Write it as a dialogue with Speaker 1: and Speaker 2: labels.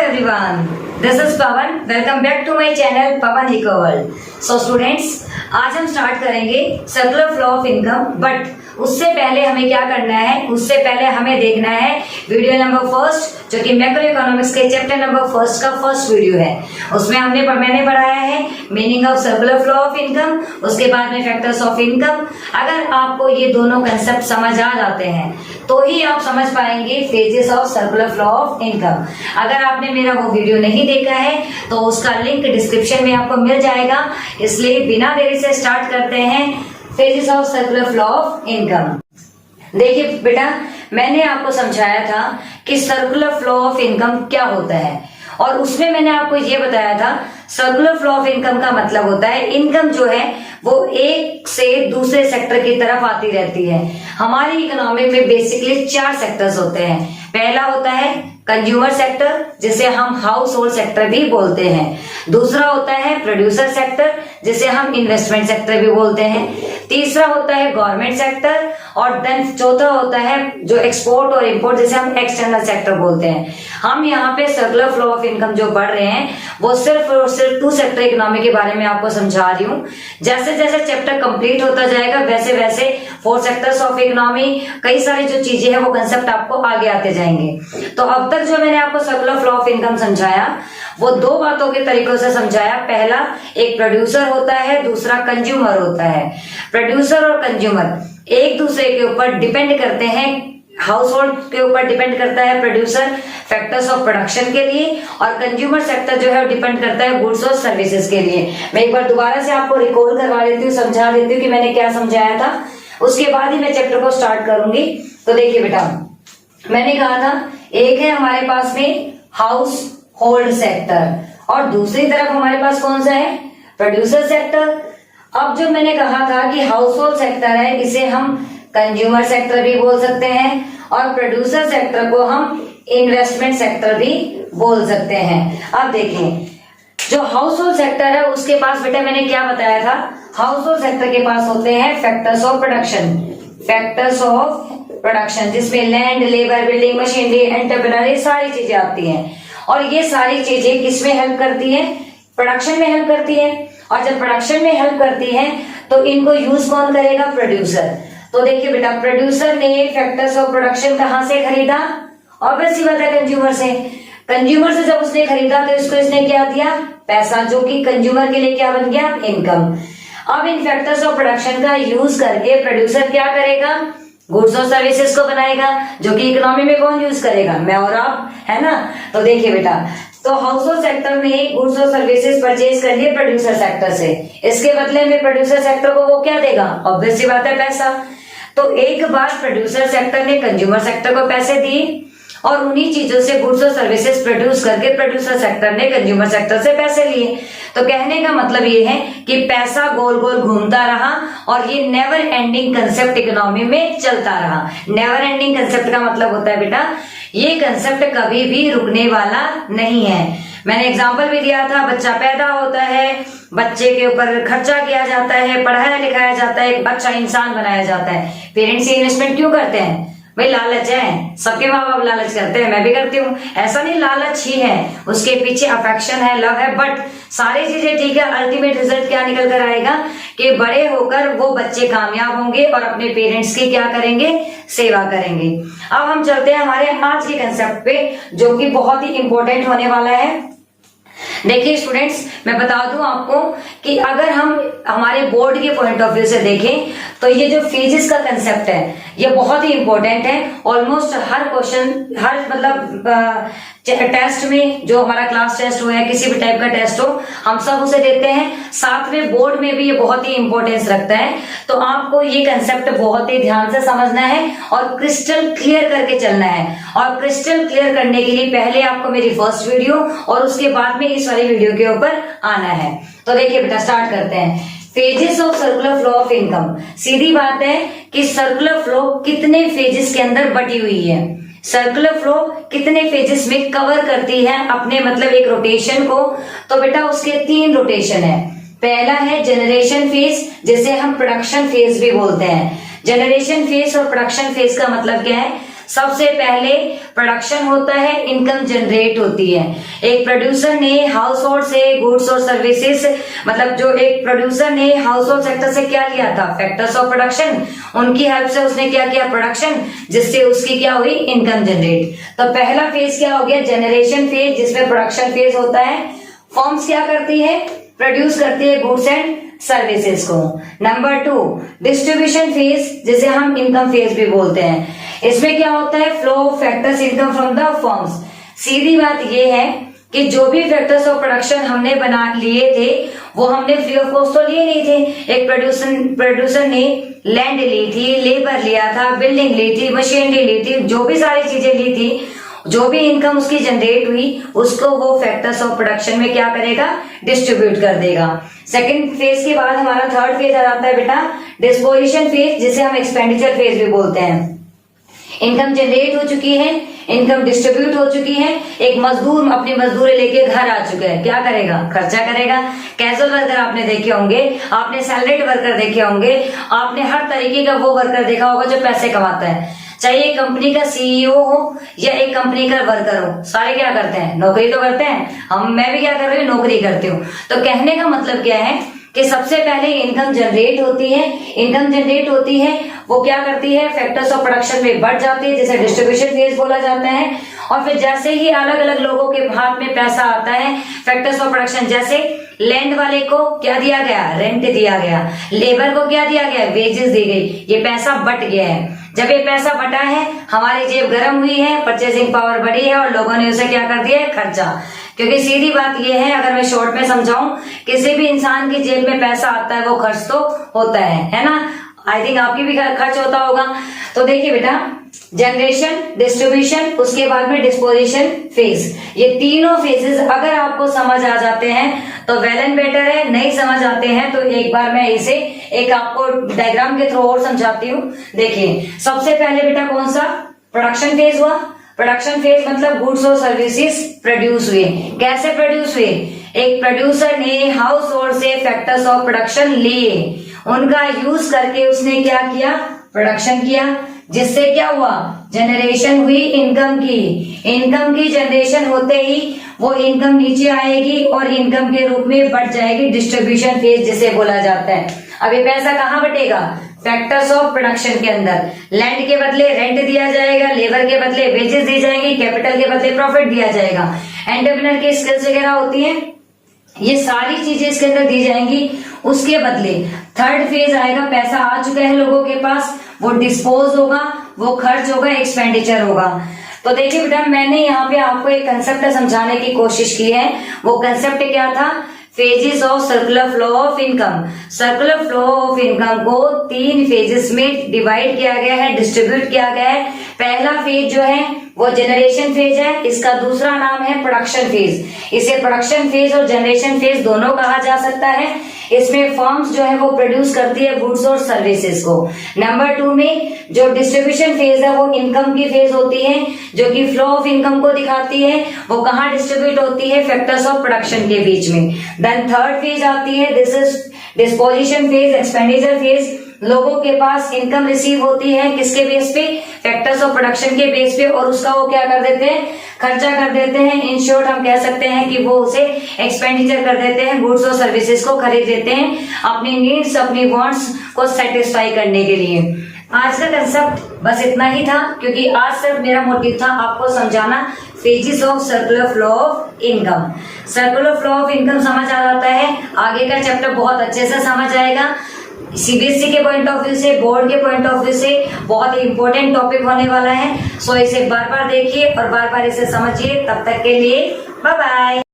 Speaker 1: everyone, this is Pawan. Welcome back to my channel Pawan Eco World. So students, आज हम start करेंगे circular flow of income, but उससे पहले हमें क्या करना है, उससे पहले हमें देखना है वीडियो नंबर फर्स्ट, जो कि मैक्रो इकोनॉमिक्स के चैप्टर नंबर फर्स्ट का फर्स्ट वीडियो है। उसमें मैंने पढ़ाया है meaning of circular flow of income, उसके बाद में फैक्टर्स ऑफ इनकम। अगर आपको ये दोनों कंसेप्ट समझ आ जाते हैं तो ही आप समझ पाएंगे phases of circular flow of income. अगर आपने मेरा वो वीडियो नहीं देखा है तो उसका लिंक डिस्क्रिप्शन में आपको मिल जाएगा। इसलिए बिना देरी से स्टार्ट करते हैं phases of circular flow of income. देखिए बेटा, मैंने आपको समझाया था कि सर्कुलर फ्लो ऑफ इनकम क्या होता है, और उसमें मैंने आपको ये बताया था सर्कुलर फ्लो ऑफ इनकम का मतलब होता है इनकम जो है वो एक से दूसरे सेक्टर की तरफ आती रहती है। हमारी इकोनॉमी में बेसिकली 4 सेक्टर्स होते हैं। पहला होता है कंज्यूमर सेक्टर, जिसे हम हाउस होल्ड सेक्टर भी बोलते हैं। दूसरा होता है प्रोड्यूसर सेक्टर, जिसे हम इन्वेस्टमेंट सेक्टर भी बोलते हैं। तीसरा होता है गवर्नमेंट सेक्टर, और देन चौथा होता है जो एक्सपोर्ट और इंपोर्ट, जिसे हम एक्सटर्नल सेक्टर बोलते हैं। हम यहाँ पे सर्कुलर फ्लो ऑफ इनकम जो पढ़ रहे हैं वो सिर्फ और सिर्फ 2 सेक्टर इकोनॉमी के बारे में आपको समझा रही हूँ। जैसे जैसे चैप्टर कंप्लीट होता जाएगा वैसे वैसे 4 सेक्टर्स ऑफ इकोनॉमी, कई सारी जो चीजें हैं वो कंसेप्ट आपको आगे आते जाएंगे। तो अब तक जो मैंने आपको सर्कुलर फ्लो ऑफ इनकम समझाया वो 2 बातों के तरीकों से समझाया। पहला एक प्रोड्यूसर होता है, दूसरा कंज्यूमर होता है। प्रोड्यूसर और कंज्यूमर एक दूसरे के ऊपर डिपेंड करते हैं। हाउस होल्ड के ऊपर डिपेंड करता है प्रोड्यूसर फैक्टर्स ऑफ प्रोडक्शन के लिए, और कंज्यूमर सेक्टर जो है डिपेंड करता है गुड्स और सर्विसेज के लिए। मैं एक बार दोबारा से आपको रिकॉल करवा देती हूँ, समझा देती हूँ कि मैंने क्या समझाया था, उसके बाद ही मैं चैप्टर को स्टार्ट करूंगी। तो देखिए बेटा, मैंने कहा था एक है हमारे पास में हाउस होल्ड सेक्टर, और दूसरी तरफ हमारे पास कौन सा है, प्रोड्यूसर सेक्टर। अब जो मैंने कहा था कि हाउस होल्ड सेक्टर है, इसे हम कंज्यूमर सेक्टर भी बोल सकते हैं, और प्रोड्यूसर सेक्टर को हम इन्वेस्टमेंट सेक्टर भी बोल सकते हैं। अब देखिए, जो हाउस होल्ड सेक्टर है उसके पास बेटा मैंने क्या बताया था, हाउस होल्ड सेक्टर के पास होते हैं factors of production, factors of production, जिसमें land, labour, building, machinery, entrepreneur, ये सारी चीजें आती हैं। और ये सारी चीजें किसमें हेल्प करती है, प्रोडक्शन में हेल्प करती है। और जब प्रोडक्शन में हेल्प करती है तो इनको यूज कौन करेगा, प्रोड्यूसर। तो देखिए बेटा, प्रोड्यूसर ने फैक्टर्स ऑफ प्रोडक्शन कहां से खरीदा, ऑब्वियस सी बात है कंज्यूमर से। कंज्यूमर से जब उसने खरीदा तो इसको इसने क्या दिया, पैसा, जो कि कंज्यूमर के लिए क्या बन गया, इनकम। अब इन फैक्टर्स ऑफ प्रोडक्शन का यूज करके प्रोड्यूसर क्या करेगा, गुड्स और सर्विसेज को बनाएगा, जो कि इकोनॉमी में कौन यूज करेगा, मैं और आप, है ना। तो देखिए बेटा, तो हाउस होल्ड सेक्टर में गुड्स और सर्विसेज परचेज कर लिए प्रोड्यूसर सेक्टर से, इसके बदले में प्रोड्यूसर सेक्टर को वो क्या देगा, ऑब्वियस सी बात है, पैसा। तो एक बार प्रोड्यूसर सेक्टर ने कंज्यूमर सेक्टर को पैसे दिए, और उन्हीं चीजों से गुड्स और सर्विसेज प्रोड्यूस करके प्रोड्यूसर सेक्टर ने कंज्यूमर सेक्टर से पैसे लिए। तो कहने का मतलब ये है कि पैसा गोल गोल घूमता रहा, और ये नेवर एंडिंग कंसेप्ट इकोनॉमी में चलता रहा। नेवर एंडिंग कंसेप्ट का मतलब होता है बेटा, ये कंसेप्ट कभी भी रुकने वाला नहीं है। मैंने एग्जाम्पल भी दिया था, बच्चा पैदा होता है, बच्चे के ऊपर खर्चा किया जाता है, पढ़ाया लिखाया जाता है, एक अच्छा इंसान बनाया जाता है। पेरेंट्स ये इन्वेस्टमेंट क्यों करते हैं, भाई लालच है, सबके माँ बाप लालच करते हैं, मैं भी करती हूँ। ऐसा नहीं लालच ही है, उसके पीछे अफेक्शन है, लव है, बट सारी चीजें ठीक है। अल्टीमेट रिजल्ट क्या निकल कर आएगा कि बड़े होकर वो बच्चे कामयाब होंगे और अपने पेरेंट्स की क्या करेंगे, सेवा करेंगे। अब हम चलते हैं हमारे आज के कंसेप्ट पे, जो कि बहुत ही इंपॉर्टेंट होने वाला है। देखिए स्टूडेंट्स, मैं बता दूं आपको कि अगर हम हमारे बोर्ड के पॉइंट ऑफ व्यू से देखें तो ये जो फेजेस का कंसेप्ट है ये बहुत ही इंपॉर्टेंट है। ऑलमोस्ट हर क्वेश्चन, हर मतलब टेस्ट में, जो हमारा क्लास टेस्ट हो या किसी भी टाइप का टेस्ट हो, हम सब उसे देते हैं। साथ में बोर्ड में भी ये बहुत ही इंपॉर्टेंस रखता है। तो आपको ये कंसेप्ट बहुत ही ध्यान से समझना है और क्रिस्टल क्लियर करके चलना है। और क्रिस्टल क्लियर करने के लिए पहले आपको मेरी फर्स्ट वीडियो और उसके बाद में इस वाली वीडियो के ऊपर आना है। तो देखिए बेटा, स्टार्ट करते हैं। Phases of circular flow of income. सीधी बात है कि सर्कुलर फ्लो कितने फेजेस के अंदर बटी हुई है, सर्कुलर फ्लो कितने फेजेस में कवर करती है अपने मतलब एक रोटेशन को। तो बेटा उसके 3 रोटेशन है। पहला है जनरेशन फेज, जिसे हम प्रोडक्शन फेज भी बोलते हैं। जनरेशन फेज और प्रोडक्शन फेज का मतलब क्या है, सबसे पहले प्रोडक्शन होता है, इनकम जनरेट होती है। एक प्रोड्यूसर ने हाउस होल्ड से गुड्स और सर्विसेज, मतलब जो एक प्रोड्यूसर ने हाउस होल्ड सेक्टर से क्या लिया था, फैक्टर्स ऑफ प्रोडक्शन, उनकी हेल्प से उसने क्या किया, प्रोडक्शन, जिससे उसकी क्या हुई, इनकम जनरेट। तो पहला फेज क्या हो गया, जनरेशन फेज, जिसमें प्रोडक्शन फेज होता है। फर्म्स क्या करती है, प्रोड्यूस करती है गुड्स एंड सर्विसेज को। नंबर 2 डिस्ट्रीब्यूशन फेज, जिसे हम इनकम फेज भी बोलते हैं। इसमें क्या होता है, flow of factors income from the firms. सीधी बात यह है कि जो भी फैक्टर्स ऑफ प्रोडक्शन हमने बना लिए थे वो हमने फ्री ऑफ कॉस्ट तो लिए नहीं थे। एक प्रोड्यूसर ने लैंड ली थी, लेबर लिया था, बिल्डिंग ली थी, मशीनरी ली थी, जो भी सारी चीजें ली थी, जो भी इनकम उसकी जनरेट हुई उसको वो फैक्टर्स ऑफ प्रोडक्शन में क्या करेगा, डिस्ट्रीब्यूट कर देगा। सेकंड फेज के बाद हमारा थर्ड फेज आ जाता है बेटा, डिस्पोजिशन फेज, जिसे हम एक्सपेंडिचर फेज भी बोलते हैं। इनकम जनरेट हो चुकी है, इनकम डिस्ट्रीब्यूट हो चुकी है, एक मजदूर अपनी मजदूरी लेके घर आ चुका है, क्या करेगा, खर्चा करेगा। कैजुअल वर्कर आपने देखे होंगे, आपने सैलरीड वर्कर देखे होंगे, आपने हर तरीके का वो वर्कर देखा होगा जो पैसे कमाता है। चाहे एक कंपनी का सीईओ हो या एक कंपनी का वर्कर हो, सारे क्या करते हैं, नौकरी तो करते हैं। मैं भी क्या कर रही हूँ, नौकरी करती हूँ। तो कहने का मतलब क्या है कि सबसे पहले इनकम जनरेट होती है, इनकम जनरेट होती है, वो क्या करती है, फैक्टर्स ऑफ प्रोडक्शन में बढ़ जाती है, जिसे डिस्ट्रीब्यूशन फेज बोला जाता है। और फिर जैसे ही अलग अलग लोगों के हाथ में पैसा आता है, फैक्टर्स ऑफ प्रोडक्शन, जैसे लैंड वाले को क्या दिया गया, रेंट दिया गया, लेबर को क्या दिया गया, वेजेस दी गई, ये पैसा बट गया है। जब ये पैसा बटा है, हमारी जेब गर्म हुई है, परचेसिंग पावर बढ़ी है और लोगों ने उसे क्या कर दिया है, खर्चा। क्योंकि सीधी बात यह है, अगर मैं शॉर्ट में समझाऊं, किसी भी इंसान की जेब में पैसा आता है वो खर्च तो होता है ना। आई थिंक आपकी भी खर्च होता होगा। तो देखिए बेटा, जनरेशन, डिस्ट्रीब्यूशन, उसके बाद में डिस्पोजिशन फेज, ये तीनों फेजेस अगर आपको समझ आ जाते हैं तो वेल एंड बेटर है, नहीं समझ आते हैं तो एक बार मैं इसे एक आपको डायग्राम के थ्रू और समझाती हूँ। देखिए, सबसे पहले बेटा कौन सा, प्रोडक्शन फेज हुआ। प्रोडक्शन फेज मतलब गुड्स और सर्विसेज प्रोड्यूस हुए। कैसे प्रोड्यूस हुए, एक प्रोड्यूसर ने हाउस होल्ड से फैक्टर्स ऑफ प्रोडक्शन लिए, उनका यूज करके उसने क्या किया, प्रोडक्शन किया, जिससे क्या हुआ, जनरेशन हुई इनकम की। इनकम की जनरेशन होते ही वो इनकम नीचे आएगी और इनकम के रूप में बढ़ जाएगी डिस्ट्रीब्यूशन फेज, जिसे बोला जाता है। अब ये पैसा कहाँ बटेगा, फैक्टर्स ऑफ प्रोडक्शन के अंदर। लैंड के बदले रेंट दिया जाएगा, लेबर के बदले वेजेस दी जाएंगी, कैपिटल के बदले प्रॉफिट दिया जाएगा, एंटरप्रेन्योर की स्किल्स वगैरह होती है, ये सारी चीजें इसके अंदर दी जाएंगी। उसके बदले थर्ड फेज आएगा, पैसा आ चुका है लोगों के पास, वो डिस्पोज होगा, वो खर्च होगा, एक्सपेंडिचर होगा। तो देखिए बेटा, मैंने यहाँ पे आपको एक कंसेप्ट समझाने की कोशिश की है। वो कंसेप्ट क्या था, phases of circular flow of income. Circular flow of income को 3 फेजेस में डिवाइड किया गया है, डिस्ट्रीब्यूट किया गया है। पहला फेज जो है वो जनरेशन फेज है, इसका दूसरा नाम है प्रोडक्शन फेज। इसे प्रोडक्शन फेज और जनरेशन फेज दोनों कहा जा सकता है। इसमें फर्म्स जो है वो प्रोड्यूस करती है गुड्स और सर्विसेज को। नंबर 2 में जो डिस्ट्रीब्यूशन फेज है वो इनकम की फेज होती है, जो कि फ्लो ऑफ इनकम को दिखाती है। वो कहाँ डिस्ट्रीब्यूट होती है, फैक्टर्स ऑफ प्रोडक्शन के बीच में। देन थर्ड फेज आती है, this is disposition phase, expenditure phase. लोगों के पास इनकम रिसीव होती है, किसके बेस पे, फैक्टर्स ऑफ प्रोडक्शन के बेस पे, और उसका वो क्या कर देते हैं, खर्चा कर देते हैं। इन शॉर्ट हम कह सकते हैं कि वो उसे एक्सपेंडिचर कर देते हैं, गुड्स और सर्विसेज को खरीद लेते हैं अपनी नीड्स, अपनी वांट्स को सेटिस्फाई करने के लिए। आज का कंसेप्ट बस इतना ही था, क्योंकि आज सिर्फ मेरा मोटिव था आपको समझाना phases of circular flow of income. Circular flow of income समझ आ जाता है, आगे का चैप्टर बहुत अच्छे से समझ आएगा। सीबीएसई के पॉइंट ऑफ व्यू से, बोर्ड के पॉइंट ऑफ व्यू से बहुत ही इंपॉर्टेंट टॉपिक होने वाला है। सो इसे बार बार देखिए और बार बार इसे समझिए। तब तक के लिए बाय बाय।